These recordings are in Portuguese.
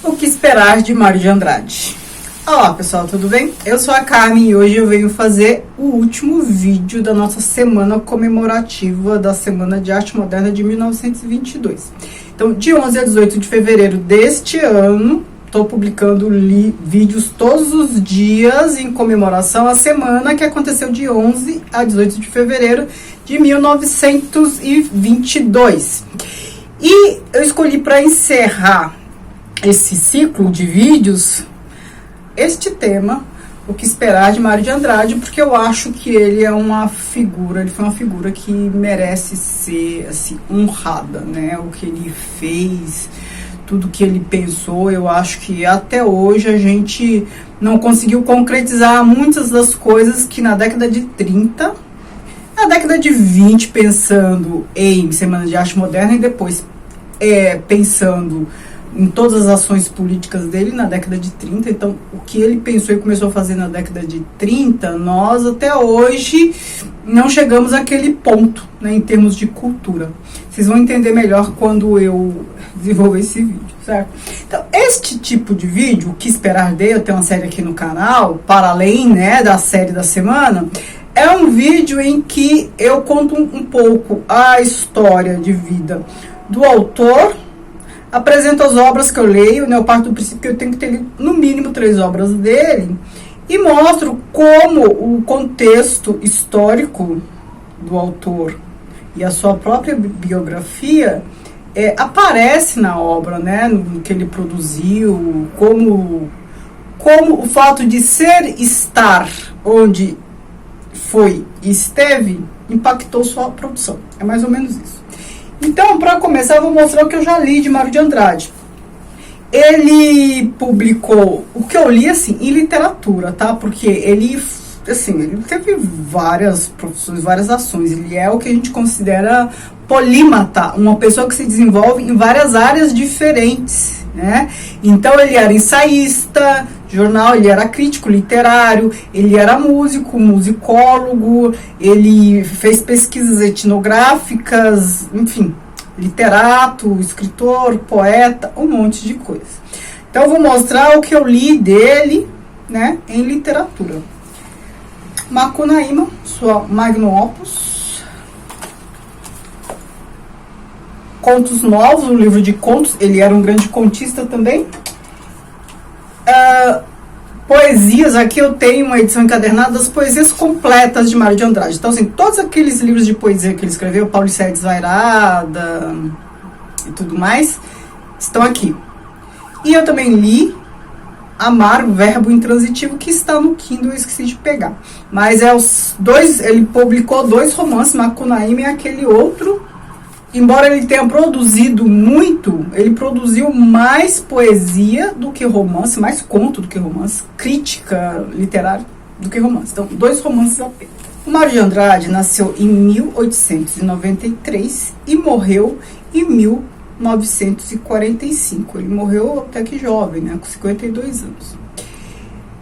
O que esperar de Mário de Andrade? Olá pessoal, tudo bem? Eu sou a Carmen e hoje eu venho fazer o último vídeo da nossa semana comemorativa da Semana de Arte Moderna de 1922. Então, de 11 a 18 de fevereiro deste ano, estou publicando vídeos todos os dias em comemoração à semana que aconteceu de 11 a 18 de fevereiro de 1922. E eu escolhi para encerrar esse ciclo de vídeos este tema, o que esperar de Mário de Andrade, porque eu acho que ele é uma figura, ele foi uma figura que merece ser assim honrada, né? O que ele fez, tudo que ele pensou, eu acho que até hoje a gente não conseguiu concretizar muitas das coisas que na década de 30, na década de 20, pensando em Semana de Arte Moderna e depois pensando em todas as ações políticas dele na década de 30, então o que ele pensou e começou a fazer na década de 30, nós até hoje não chegamos àquele ponto, né, em termos de cultura. Vocês vão entender melhor quando eu desenvolver esse vídeo, certo? Então, este tipo de vídeo, o que esperar dele, eu tenho uma série aqui no canal, para além, né, da série da semana, é um vídeo em que eu conto um pouco a história de vida do autor, apresento as obras que eu leio, né? Eu parto do princípio que eu tenho que ter no mínimo 3 obras dele e mostro como o contexto histórico do autor e a sua própria biografia aparece na obra, né? No que ele produziu, como o fato de estar onde foi e esteve impactou sua produção. É mais ou menos isso. Então, para começar, eu vou mostrar o que eu já li de Mário de Andrade. Ele publicou o que eu li, assim, em literatura, tá? Porque ele teve várias profissões, várias ações. Ele é o que a gente considera polímata, uma pessoa que se desenvolve em várias áreas diferentes, né? Então, ele era ensaísta, jornal, ele era crítico literário, ele era músico, musicólogo, ele fez pesquisas etnográficas, enfim, literato, escritor, poeta, um monte de coisa. Então, eu vou mostrar o que eu li dele, né, em literatura. Macunaíma, sua magnum opus. Contos Novos, um livro de contos, ele era um grande contista também. Poesias, aqui eu tenho uma edição encadernada das poesias completas de Mário de Andrade. Então, assim, todos aqueles livros de poesia que ele escreveu, Paulicéia Desvairada e tudo mais, estão aqui. E eu também li Amar, o Verbo Intransitivo, que está no Kindle, eu esqueci de pegar. Mas ele publicou 2 romances, Macunaíma e aquele outro. Embora ele tenha produzido muito, ele produziu mais poesia do que romance, mais conto do que romance, crítica literária do que romance. Então, 2 romances apenas. O Mário de Andrade nasceu em 1893 e morreu em 1945. Ele morreu até que jovem, né, com 52 anos.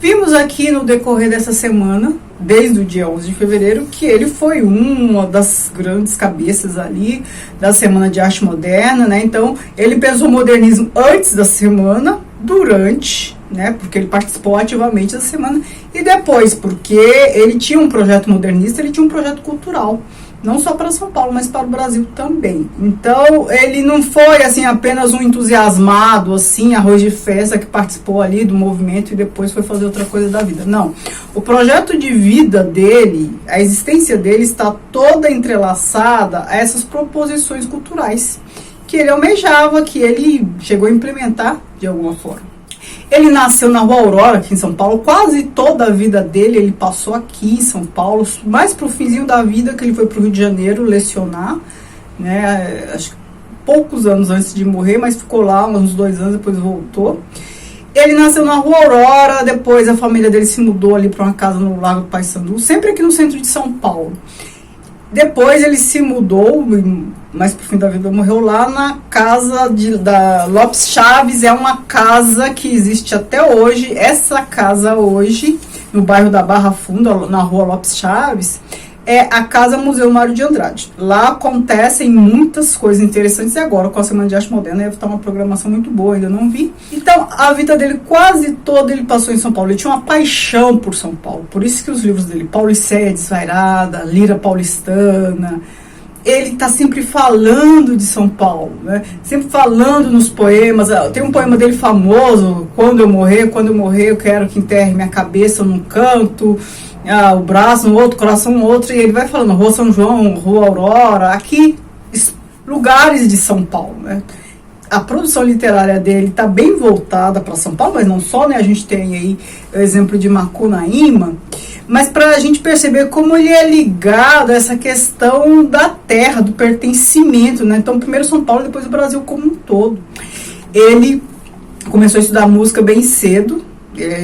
Vimos aqui no decorrer dessa semana, desde o dia 11 de fevereiro, que ele foi uma das grandes cabeças ali da Semana de Arte Moderna, né? Então, ele pensou o modernismo antes da semana, durante, né? Porque ele participou ativamente da semana, e depois, porque ele tinha um projeto modernista, ele tinha um projeto cultural. Não só para São Paulo, mas para o Brasil também. Então, ele não foi, assim, apenas um entusiasmado, assim, arroz de festa que participou ali do movimento e depois foi fazer outra coisa da vida. Não. O projeto de vida dele, a existência dele está toda entrelaçada a essas proposições culturais que ele almejava, que ele chegou a implementar de alguma forma. Ele nasceu na Rua Aurora, aqui em São Paulo. Quase toda a vida dele ele passou aqui em São Paulo, mais pro finzinho da vida que ele foi pro Rio de Janeiro lecionar, né? Acho que poucos anos antes de morrer, mas ficou lá uns 2 anos, depois voltou. Ele nasceu na Rua Aurora, depois a família dele se mudou ali para uma casa no Largo do Paissandu, sempre aqui no centro de São Paulo. Depois ele se mudou, mais pro fim da vida morreu lá na casa da Lopes Chaves. É uma casa que existe até hoje. Essa casa hoje, no bairro da Barra Funda, na Rua Lopes Chaves, é a Casa Museu Mário de Andrade. Lá acontecem muitas coisas interessantes e agora com a Semana de Arte Moderna deve estar uma programação muito boa, ainda não vi. Então, a vida dele quase toda ele passou em São Paulo. Ele tinha uma paixão por São Paulo, por isso que os livros dele, Paulicéia Desvairada, Lira Paulistana, ele está sempre falando de São Paulo, né? Sempre falando nos poemas. Tem um poema dele famoso, quando eu morrer eu quero que enterre minha cabeça num canto, o braço no outro, coração no outro, e ele vai falando Rua São João, Rua Aurora, aqui, lugares de São Paulo, né? A produção literária dele está bem voltada para São Paulo, mas não só, né? A gente tem aí o exemplo de Macunaíma, mas para a gente perceber como ele é ligado a essa questão da terra, do pertencimento, né? Então, primeiro São Paulo, depois o Brasil como um todo. Ele começou a estudar música bem cedo,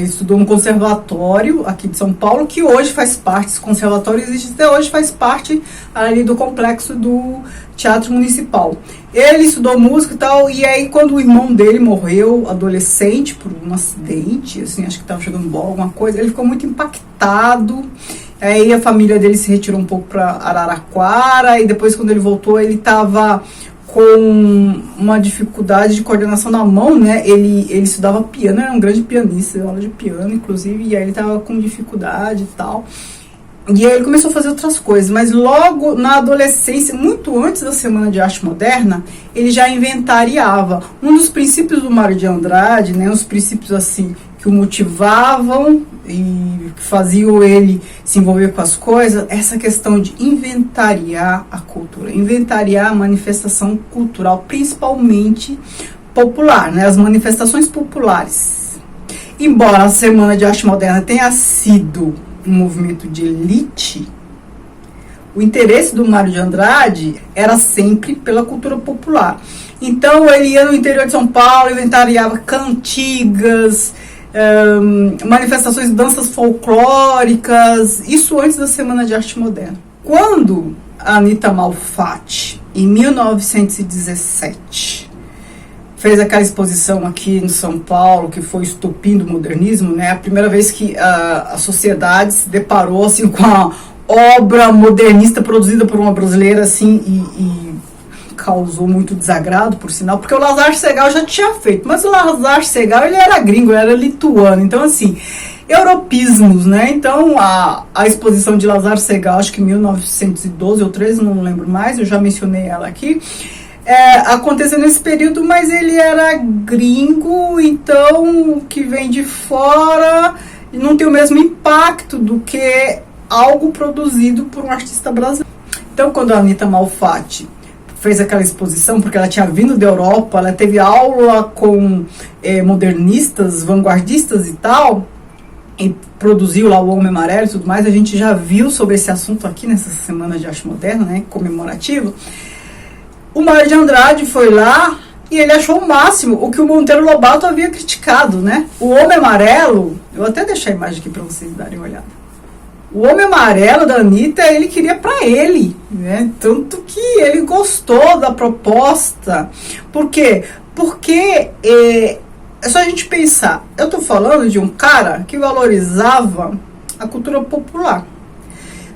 estudou no conservatório aqui de São Paulo, que hoje faz parte, esse conservatório existe até hoje, faz parte ali do complexo do Teatro Municipal. Ele estudou música e tal, e aí quando o irmão dele morreu, adolescente, por um acidente, assim, acho que estava jogando bola, alguma coisa, ele ficou muito impactado. Aí a família dele se retirou um pouco para Araraquara, e depois quando ele voltou, ele estava com uma dificuldade de coordenação na mão, né? Ele estudava piano, era um grande pianista, deu aula de piano, inclusive, e aí ele estava com dificuldade e tal. E aí ele começou a fazer outras coisas, mas logo na adolescência, muito antes da Semana de Arte Moderna, ele já inventariava. Um dos princípios do Mário de Andrade, né, os princípios assim que o motivavam e faziam ele se envolver com as coisas, essa questão de inventariar a cultura, inventariar a manifestação cultural, principalmente popular, né, as manifestações populares. Embora a Semana de Arte Moderna tenha sido um movimento de elite, o interesse do Mário de Andrade era sempre pela cultura popular. Então ele ia no interior de São Paulo, inventariava cantigas, manifestações de danças folclóricas, isso antes da Semana de Arte Moderna. Quando a Anita Malfatti, em 1917, fez aquela exposição aqui em São Paulo, que foi o estopim do modernismo, né? A primeira vez que a sociedade se deparou assim, com a obra modernista produzida por uma brasileira assim, e causou muito desagrado, por sinal, porque o Lazar Segal já tinha feito, mas o Lazar Segal ele era gringo, ele era lituano, então assim, europismos, né? Então a exposição de Lazar Segal, acho que em 1912 ou 13, não lembro mais, eu já mencionei ela aqui, aconteceu nesse período, mas ele era gringo, então que vem de fora e não tem o mesmo impacto do que algo produzido por um artista brasileiro. Então quando a Anita Malfatti fez aquela exposição, porque ela tinha vindo da Europa, ela teve aula com modernistas, vanguardistas e tal, e produziu lá o Homem Amarelo e tudo mais, a gente já viu sobre esse assunto aqui nessa Semana de Arte Moderna, né, comemorativa. O Mário de Andrade foi lá e ele achou o máximo o que o Monteiro Lobato havia criticado, né? O Homem Amarelo, eu vou até deixar a imagem aqui para vocês darem uma olhada. O Homem Amarelo da Anitta, ele queria para ele, né? Tanto que ele gostou da proposta. Por quê? Porque é só a gente pensar, eu tô falando de um cara que valorizava a cultura popular.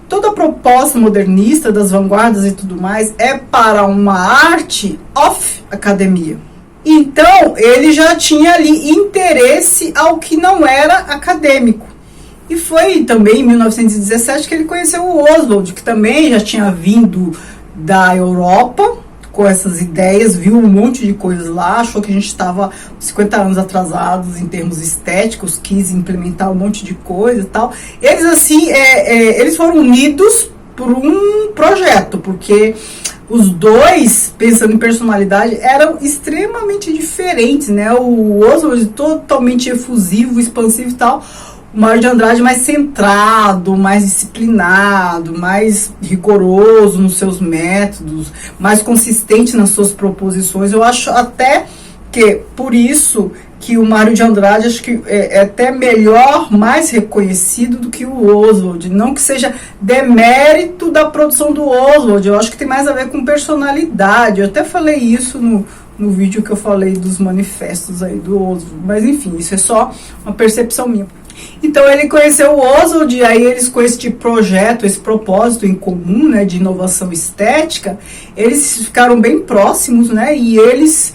Toda a proposta modernista das vanguardas e tudo mais é para uma arte off academia. Então, ele já tinha ali interesse ao que não era acadêmico. E foi também em 1917 que ele conheceu o Oswald, que também já tinha vindo da Europa com essas ideias, viu um monte de coisas lá, achou que a gente estava 50 anos atrasados em termos estéticos, quis implementar um monte de coisa e tal. Eles assim, eles foram unidos por um projeto, porque os dois, pensando em personalidade, eram extremamente diferentes, né? O Oswald totalmente efusivo, expansivo e tal, o Mário de Andrade mais centrado, mais disciplinado, mais rigoroso nos seus métodos, mais consistente nas suas proposições. Eu acho até que, por isso, que o Mário de Andrade acho que é até melhor, mais reconhecido do que o Oswald. Não que seja demérito da produção do Oswald, eu acho que tem mais a ver com personalidade. Eu até falei isso no vídeo que eu falei dos manifestos aí do Oswald, mas enfim, isso é só uma percepção minha. Então ele conheceu o Oswald, e aí eles com esse projeto, esse propósito em comum, né, de inovação estética, eles ficaram bem próximos, né, e eles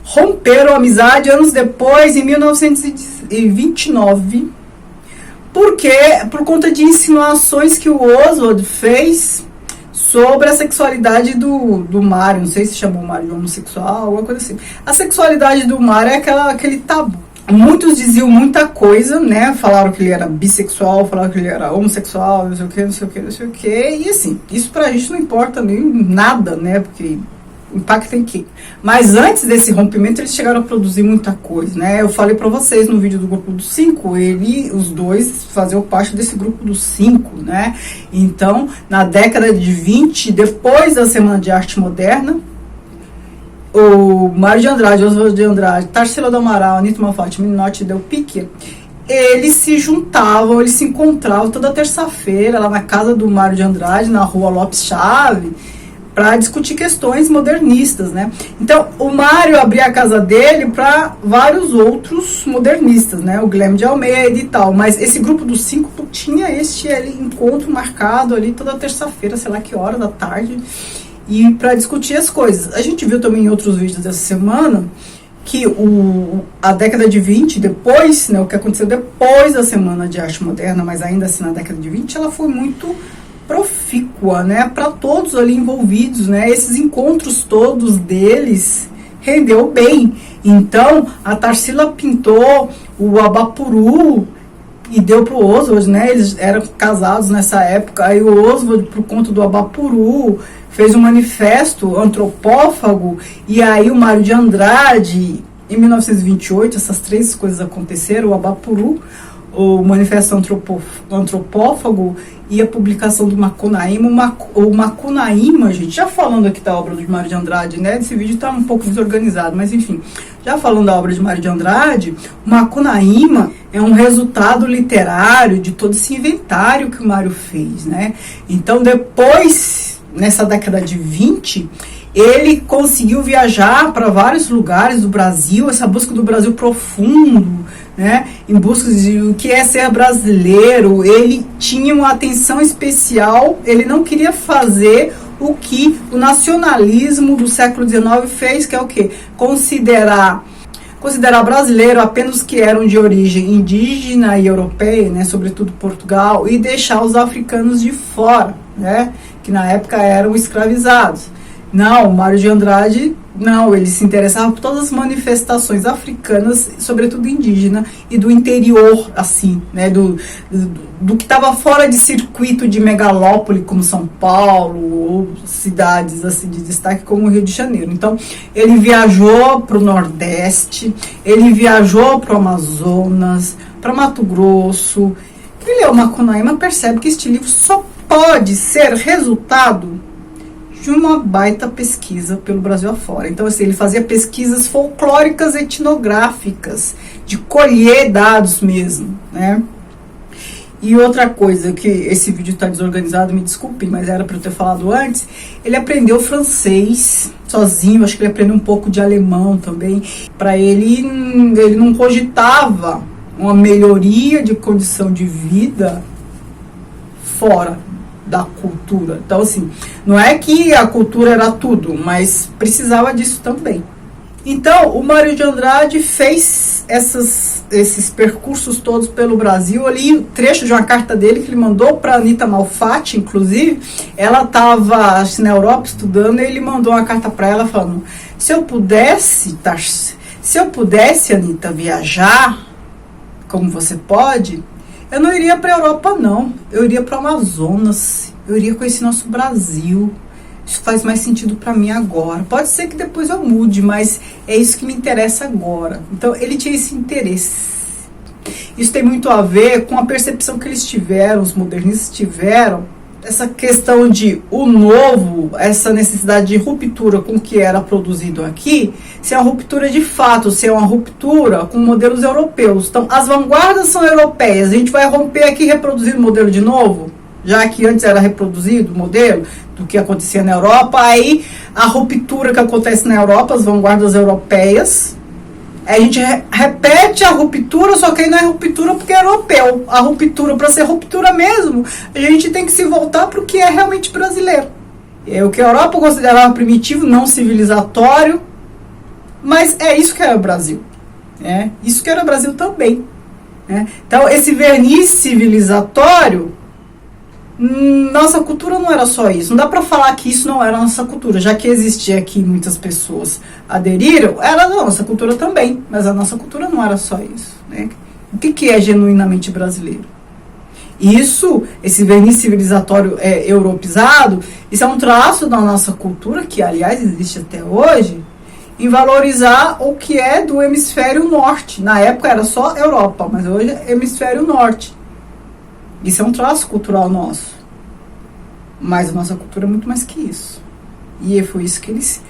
romperam a amizade anos depois, em 1929, porque por conta de insinuações que o Oswald fez sobre a sexualidade do Mário. Não sei se chamou o Mário de homossexual, alguma coisa assim. A sexualidade do Mário é aquele tabu. Muitos diziam muita coisa, né? Falaram que ele era bissexual, falaram que ele era homossexual, não sei o que, não sei o que, não sei o que. E assim, isso pra gente não importa nem nada, né? Porque impacta em quê? Mas antes desse rompimento, eles chegaram a produzir muita coisa, né? Eu falei pra vocês no vídeo do grupo dos 5, os dois faziam parte desse grupo dos 5, né? Então, na década de 20, depois da Semana de Arte Moderna, o Mário de Andrade, Oswald de Andrade, Tarsila do Amaral, Anitta Malfatti, Minotti e Del Picchia, eles se juntavam, eles se encontravam toda terça-feira lá na casa do Mário de Andrade, na rua Lopes Chave, para discutir questões modernistas, né? Então, o Mário abria a casa dele para vários outros modernistas, né? O Guilherme de Almeida e tal, mas esse grupo dos 5 tinha este encontro marcado ali toda terça-feira, sei lá que hora da tarde, e para discutir as coisas. A gente viu também em outros vídeos dessa semana que a década de 20, depois, né, o que aconteceu depois da Semana de Arte Moderna, mas ainda assim na década de 20, ela foi muito profícua, né, para todos ali envolvidos, né, esses encontros todos deles rendeu bem. Então, a Tarsila pintou o Abapuru e deu pro Oswald, né, eles eram casados nessa época, aí o Oswald, por conta do Abapuru, fez um manifesto antropófago, e aí o Mário de Andrade, em 1928, essas 3 coisas aconteceram, o Abapuru, o manifesto antropófago e a publicação do Macunaíma. O Macunaíma, gente, já falando aqui da obra do Mário de Andrade, né, esse vídeo tá um pouco desorganizado, mas enfim, já falando da obra de Mário de Andrade, o Macunaíma é um resultado literário de todo esse inventário que o Mário fez, né, então depois, nessa década de 20, ele conseguiu viajar para vários lugares do Brasil, essa busca do Brasil profundo, né, em busca de o que é ser brasileiro. Ele tinha uma atenção especial, ele não queria fazer o que o nacionalismo do século XIX fez, que é o quê? Considerar brasileiro apenas os que eram de origem indígena e europeia, né, sobretudo Portugal, e deixar os africanos de fora, né, que na época eram escravizados. Não, o Mário de Andrade, não, ele se interessava por todas as manifestações africanas, sobretudo indígena, e do interior, assim, né, do que estava fora de circuito de megalópole, como São Paulo, ou cidades assim de destaque como o Rio de Janeiro. Então, ele viajou para o Nordeste, ele viajou para o Amazonas, para Mato Grosso. Quem lê o Macunaíma percebe que este livro só pode ser resultado de uma baita pesquisa pelo Brasil afora. Então, assim, ele fazia pesquisas folclóricas etnográficas, de colher dados mesmo, né? E outra coisa, que esse vídeo está desorganizado, me desculpem, mas era para eu ter falado antes, ele aprendeu francês sozinho, acho que ele aprendeu um pouco de alemão também. Para ele não cogitava uma melhoria de condição de vida fora da cultura. Então, assim, não é que a cultura era tudo, mas precisava disso também. Então, o Mário de Andrade fez esses percursos todos pelo Brasil. Ali, um trecho de uma carta dele que ele mandou para Anitta Malfatti, inclusive. Ela estava na Europa estudando, e ele mandou uma carta para ela falando: se eu pudesse, Anitta, viajar como você pode, eu não iria para a Europa, não. Eu iria para o Amazonas. Eu iria conhecer nosso Brasil. Isso faz mais sentido para mim agora. Pode ser que depois eu mude, mas é isso que me interessa agora. Então, ele tinha esse interesse. Isso tem muito a ver com a percepção que eles tiveram, os modernistas tiveram, essa questão de o novo, essa necessidade de ruptura com o que era produzido aqui, se é uma ruptura de fato, se é uma ruptura com modelos europeus. Então, as vanguardas são europeias, a gente vai romper aqui e reproduzir o modelo de novo, já que antes era reproduzido o modelo do que acontecia na Europa. Aí, a ruptura que acontece na Europa, as vanguardas europeias, A gente repete a ruptura, só que aí não é ruptura porque é europeu. A ruptura, para ser ruptura mesmo, a gente tem que se voltar para o que é realmente brasileiro. É o que a Europa considerava primitivo, não civilizatório, mas é isso que era o Brasil. Isso que era o Brasil também. Então, esse verniz civilizatório, nossa cultura não era só isso. Não dá para falar que isso não era nossa cultura, já que existia aqui muitas pessoas aderiram, era a nossa cultura também, mas a nossa cultura não era só isso. O que é genuinamente brasileiro? Isso, esse verniz civilizatório europeizado, isso é um traço da nossa cultura, que aliás existe até hoje, em valorizar o que é do hemisfério norte. Na época era só Europa, mas hoje é hemisfério norte. Isso é um traço cultural nosso. Mas a nossa cultura é muito mais que isso. E foi isso que eles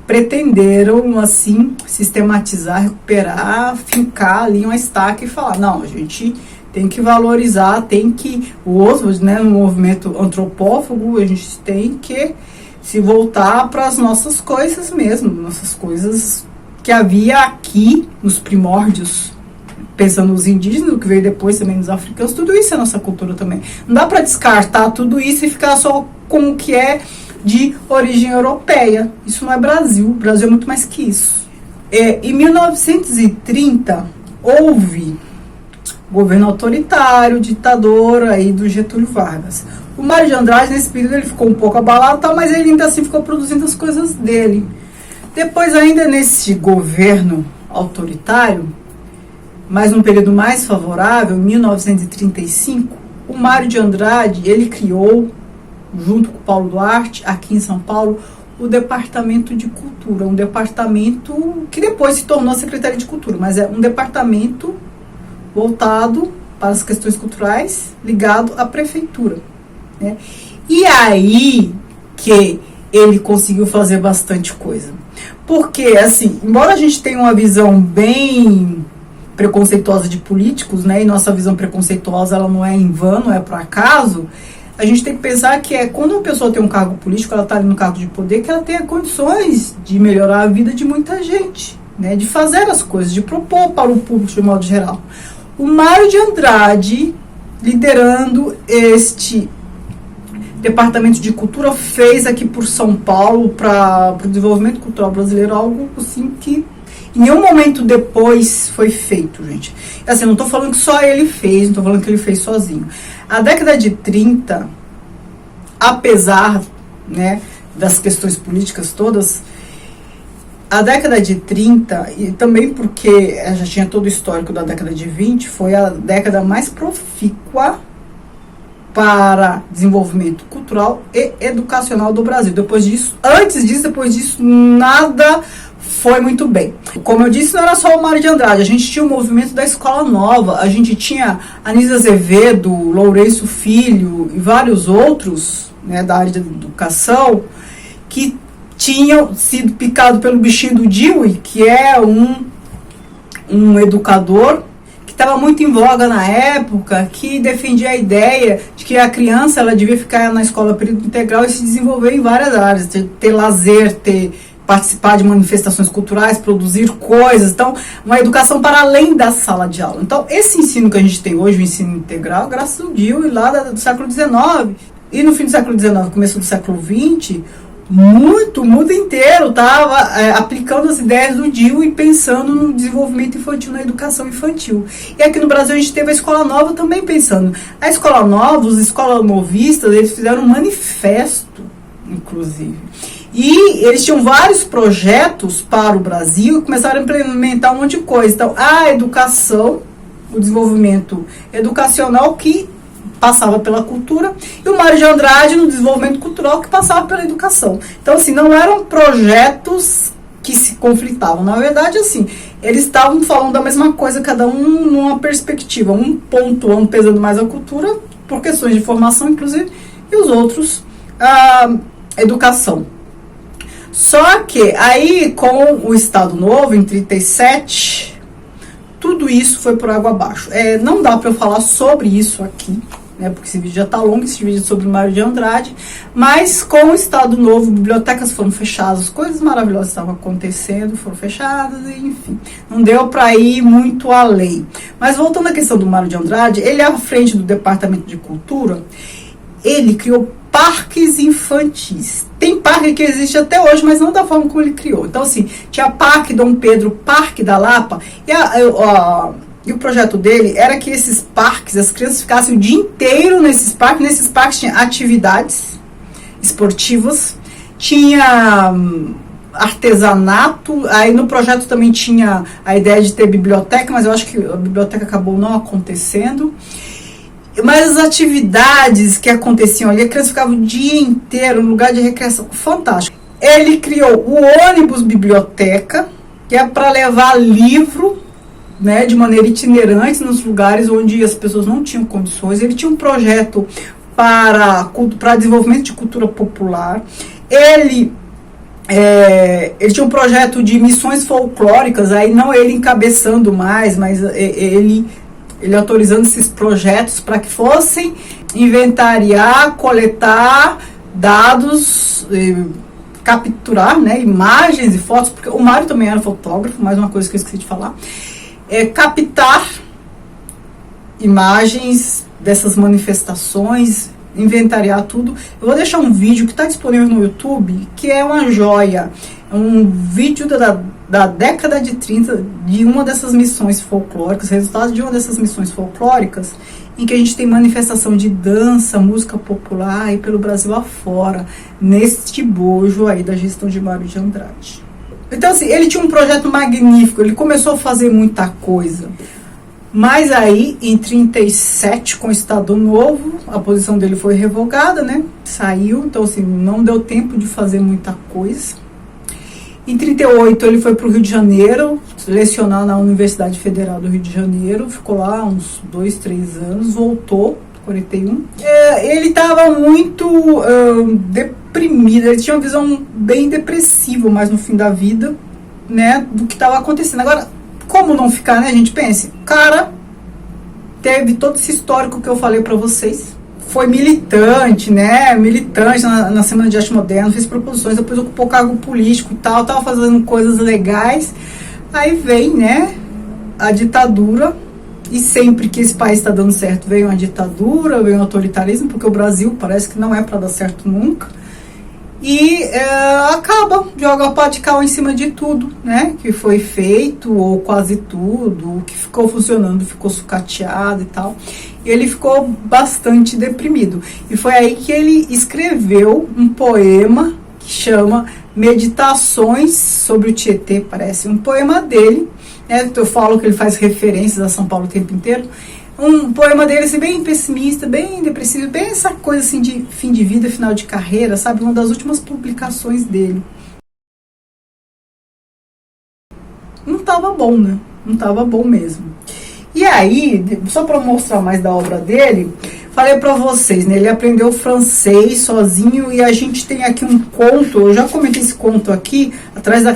pretenderam, assim, sistematizar, recuperar, fincar ali uma estaca e falar, não, a gente tem que valorizar, tem que, o outro, no movimento antropófago, a gente tem que se voltar para as nossas coisas mesmo, nossas coisas que havia aqui nos primórdios, pensando nos indígenas, o que veio depois também nos africanos, tudo isso é nossa cultura também. Não dá para descartar tudo isso e ficar só com o que é de origem europeia. Isso não é Brasil. O Brasil é muito mais que isso. Em 1930, houve governo autoritário, ditador aí do Getúlio Vargas. O Mário de Andrade, nesse período, ele ficou um pouco abalado, mas ele ainda assim ficou produzindo as coisas dele. Depois, ainda nesse governo autoritário, mas num período mais favorável, em 1935, o Mário de Andrade, ele criou, junto com o Paulo Duarte, aqui em São Paulo, o Departamento de Cultura, um departamento que depois se tornou a Secretaria de Cultura, mas é um departamento voltado para as questões culturais, ligado à prefeitura. E aí que ele conseguiu fazer bastante coisa. Porque, assim, embora a gente tenha uma visão bem preconceituosa de políticos, e nossa visão preconceituosa ela não é em vão, não é por acaso, a gente tem que pensar que quando uma pessoa tem um cargo político, ela está ali no cargo de poder, que ela tenha condições de melhorar a vida de muita gente, de fazer as coisas, de propor para o público de modo geral. O Mário de Andrade, liderando este Departamento de Cultura, fez aqui por São Paulo, para o desenvolvimento cultural brasileiro, algo assim que em nenhum momento depois foi feito, gente. Assim, não estou falando que só ele fez, não estou falando que ele fez sozinho. A década de 30, apesar das questões políticas todas, a década de 30, e também porque já tinha todo o histórico da década de 20, foi a década mais profícua para desenvolvimento cultural e educacional do Brasil. Depois disso, depois disso, nada foi muito bem. Como eu disse, não era só o Mário de Andrade, a gente tinha o movimento da Escola Nova, a gente tinha Anísio Azevedo, Lourenço Filho e vários outros da área de educação que tinham sido picados pelo bichinho do Dewey, que é um educador que estava muito em voga na época, que defendia a ideia de que a criança ela devia ficar na escola período integral e se desenvolver em várias áreas, ter lazer, participar de manifestações culturais, produzir coisas, então uma educação para além da sala de aula. Então esse ensino que a gente tem hoje, o ensino integral, graças ao Dewey lá do século XIX, e no fim do século XIX, começo do século XX, o mundo inteiro estava aplicando as ideias do Dewey e pensando no desenvolvimento infantil, na educação infantil. E aqui no Brasil a gente teve a Escola Nova também pensando. A Escola Nova, os escolas novistas, eles fizeram um manifesto, inclusive. E eles tinham vários projetos para o Brasil e começaram a implementar um monte de coisa. Então, a educação, o desenvolvimento educacional que passava pela cultura, e o Mário de Andrade no desenvolvimento cultural que passava pela educação. Então, assim, não eram projetos que se conflitavam. Na verdade, assim, eles estavam falando da mesma coisa, cada um numa perspectiva. Um pontuando, pesando mais a cultura, por questões de formação, inclusive, e os outros, a educação. Só que aí, com o Estado Novo, em 37, tudo isso foi por água abaixo. Não dá para eu falar sobre isso aqui, né, porque esse vídeo já está longo, esse vídeo é sobre o Mário de Andrade, mas com o Estado Novo, bibliotecas foram fechadas, coisas maravilhosas estavam acontecendo, foram fechadas, enfim, não deu para ir muito além. Mas voltando à questão do Mário de Andrade, ele é à frente do Departamento de Cultura, ele criou parques infantis. Tem parque que existe até hoje, mas não da forma como ele criou. Então, assim, tinha Parque Dom Pedro, Parque da Lapa, e o projeto dele era que esses parques, as crianças ficassem o dia inteiro nesses parques. Nesses parques tinha atividades esportivas, tinha artesanato, aí no projeto também tinha a ideia de ter biblioteca, mas eu acho que a biblioteca acabou não acontecendo. Mas as atividades que aconteciam ali, a criança ficava o dia inteiro no lugar de recreação, fantástico. Ele criou o ônibus biblioteca, que é para levar livro, né, de maneira itinerante nos lugares onde as pessoas não tinham condições. Ele tinha um projeto para desenvolvimento de cultura popular. Ele tinha um projeto de missões folclóricas, aí não ele encabeçando mais, mas ele autorizando esses projetos para que fossem inventariar, coletar dados, capturar, né, imagens e fotos, porque o Mário também era fotógrafo, mais uma coisa que eu esqueci de falar, captar imagens dessas manifestações, inventariar tudo. Eu vou deixar um vídeo que está disponível no YouTube, que é uma joia, um vídeo da década de 30, de uma dessas missões folclóricas, resultados de uma dessas missões folclóricas, em que a gente tem manifestação de dança, música popular aí pelo Brasil afora, neste bojo aí da gestão de Mário de Andrade. Então, assim, ele tinha um projeto magnífico, ele começou a fazer muita coisa. Mas aí, em 37, com o Estado Novo, a posição dele foi revogada, né? Saiu, então, assim, não deu tempo de fazer muita coisa. Em 38, ele foi para o Rio de Janeiro, lecionar na Universidade Federal do Rio de Janeiro, ficou lá uns 2, 3 anos, voltou, 41. Ele estava muito deprimido, ele tinha uma visão bem depressiva, mas no fim da vida, né, do que estava acontecendo. Agora, como não ficar, né, a gente pensa, o cara teve todo esse histórico que eu falei para vocês, foi militante, né, na Semana de Arte Moderna, fez proposições, depois ocupou cargo político e tal, tava fazendo coisas legais, aí vem, né, a ditadura, e sempre que esse país está dando certo, vem uma ditadura, vem um autoritarismo, porque o Brasil parece que não é para dar certo nunca, e joga a pá de cal em cima de tudo, né, que foi feito, ou quase tudo, o que ficou funcionando ficou sucateado e tal. E ele ficou bastante deprimido. E foi aí que ele escreveu um poema que chama Meditações sobre o Tietê, parece um poema dele, né, eu falo que ele faz referências a São Paulo o tempo inteiro. Um poema dele assim, bem pessimista, bem depressivo, bem essa coisa assim de fim de vida, final de carreira, sabe? Uma das últimas publicações dele. Não estava bom, né? Não estava bom mesmo. E aí, só para mostrar mais da obra dele, falei para vocês, né? Ele aprendeu francês sozinho e a gente tem aqui um conto, eu já comentei esse conto aqui, atrás da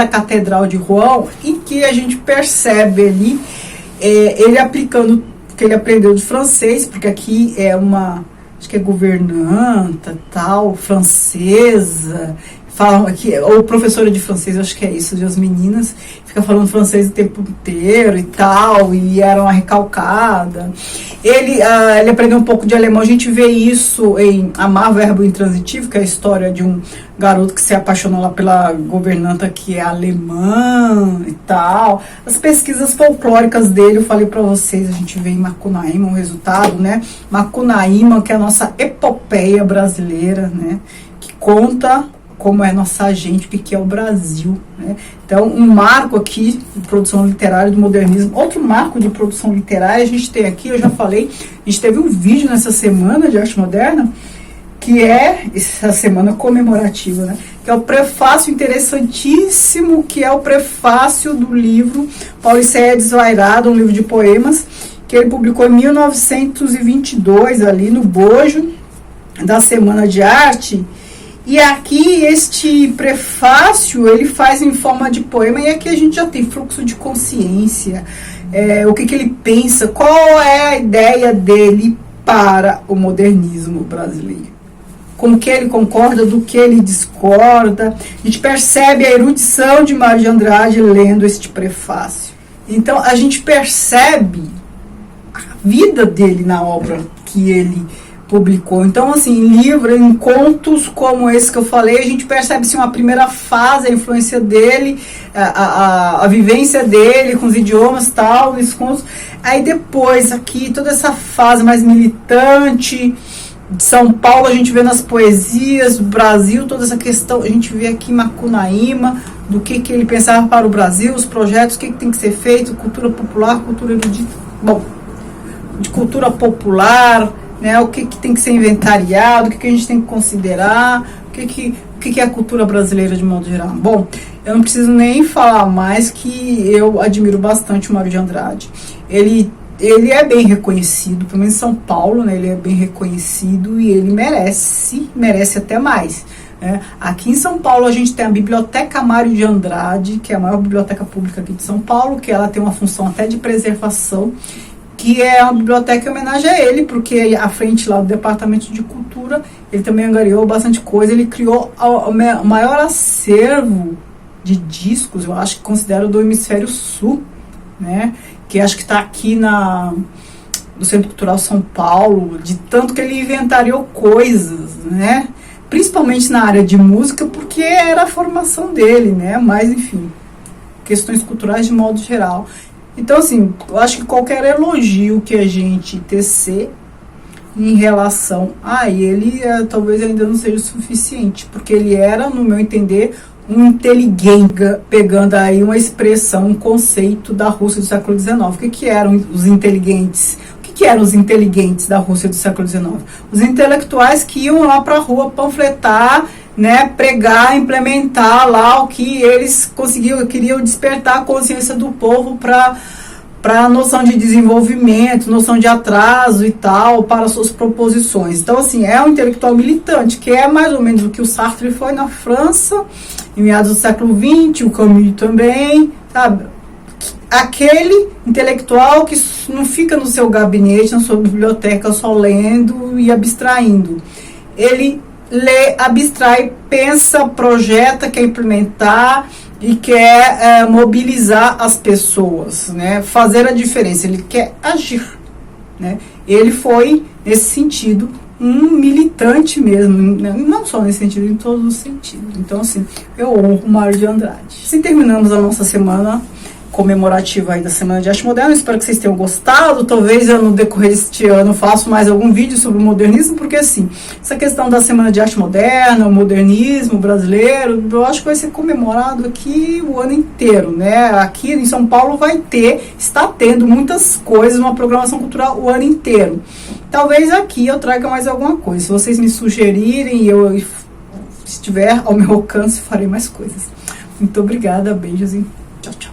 Catedral de Rouen, em que a gente percebe ali ele aplicando o que ele aprendeu de francês, porque aqui é acho que é governanta, tal, francesa, falam aqui, ou professora de francês, acho que é isso, de as meninas, fica falando francês o tempo inteiro e tal, e era uma recalcada. Ele aprendeu um pouco de alemão, a gente vê isso em Amar, Verbo Intransitivo, que é a história de um garoto que se apaixonou lá pela governanta que é alemã e tal. As pesquisas folclóricas dele, eu falei pra vocês, a gente vê em Macunaíma o resultado, né? Macunaíma, que é a nossa epopeia brasileira, né? Que conta como é nossa gente, o que é o Brasil, né? Então, um marco aqui de produção literária do modernismo. Outro marco de produção literária a gente tem aqui, eu já falei, a gente teve um vídeo nessa semana de arte moderna, que é essa semana comemorativa, né? Que é o prefácio interessantíssimo, que é o prefácio do livro Paulicéia Desvairada, um livro de poemas, que ele publicou em 1922, ali no bojo da Semana de Arte. E aqui este prefácio ele faz em forma de poema, e aqui a gente já tem fluxo de consciência, o que ele pensa, qual é a ideia dele para o modernismo brasileiro, com o que ele concorda, do que ele discorda. A gente percebe a erudição de Mário de Andrade lendo este prefácio. Então a gente percebe a vida dele na obra que ele publicou. Então, assim, em livros, em contos como esse que eu falei, a gente percebe assim, uma primeira fase, a influência dele, a vivência dele com os idiomas e tal, nesses contos. Aí depois, aqui, toda essa fase mais militante de São Paulo, a gente vê nas poesias do Brasil, toda essa questão, a gente vê aqui em Macunaíma, do que ele pensava para o Brasil, os projetos, o que tem que ser feito, cultura popular, cultura erudita, bom, de cultura popular, né, o que tem que ser inventariado, o que a gente tem que considerar, o que é a cultura brasileira de modo geral. Bom, eu não preciso nem falar mais que eu admiro bastante o Mário de Andrade. Ele é bem reconhecido, pelo menos em São Paulo, né, ele é bem reconhecido e ele merece até mais. Né. Aqui em São Paulo a gente tem a Biblioteca Mário de Andrade, que é a maior biblioteca pública aqui de São Paulo, que ela tem uma função até de preservação, que é uma biblioteca em homenagem a ele, porque à frente lá do Departamento de Cultura, ele também angariou bastante coisa, ele criou o maior acervo de discos, eu acho que considero do Hemisfério Sul, né, que acho que está aqui no Centro Cultural São Paulo, de tanto que ele inventariou coisas, né, principalmente na área de música, porque era a formação dele, né, mas enfim, questões culturais de modo geral. Então, assim, eu acho que qualquer elogio que a gente tecer em relação a ele, talvez ainda não seja o suficiente, porque ele era, no meu entender, um inteligente, pegando aí uma expressão, um conceito da Rússia do século XIX. O que eram os inteligentes? O que eram os inteligentes da Rússia do século XIX? Os intelectuais que iam lá para a rua panfletar, né, pregar, implementar lá o que eles queriam despertar a consciência do povo para a noção de desenvolvimento, noção de atraso e tal, para suas proposições. Então, assim, é um intelectual militante, que é mais ou menos o que o Sartre foi na França, em meados do século XX, o Camus também, sabe? Aquele intelectual que não fica no seu gabinete, na sua biblioteca, só lendo e abstraindo. Ele lê, abstrai, pensa, projeta, quer implementar e quer mobilizar as pessoas, né? Fazer a diferença, ele quer agir, né? Ele foi, nesse sentido, um militante mesmo, né? Não só nesse sentido, em todos os sentidos. Então, assim, eu honro o Mário de Andrade. Assim terminamos a nossa semana comemorativa aí da Semana de Arte Moderna. Espero que vocês tenham gostado. Talvez eu, no decorrer deste ano, faça mais algum vídeo sobre o modernismo, porque assim, essa questão da Semana de Arte Moderna, o modernismo brasileiro, eu acho que vai ser comemorado aqui o ano inteiro, né? Aqui em São Paulo está tendo muitas coisas, uma programação cultural o ano inteiro. Talvez aqui eu traga mais alguma coisa. Se vocês me sugerirem e eu estiver ao meu alcance, farei mais coisas. Muito obrigada, beijos e tchau, tchau.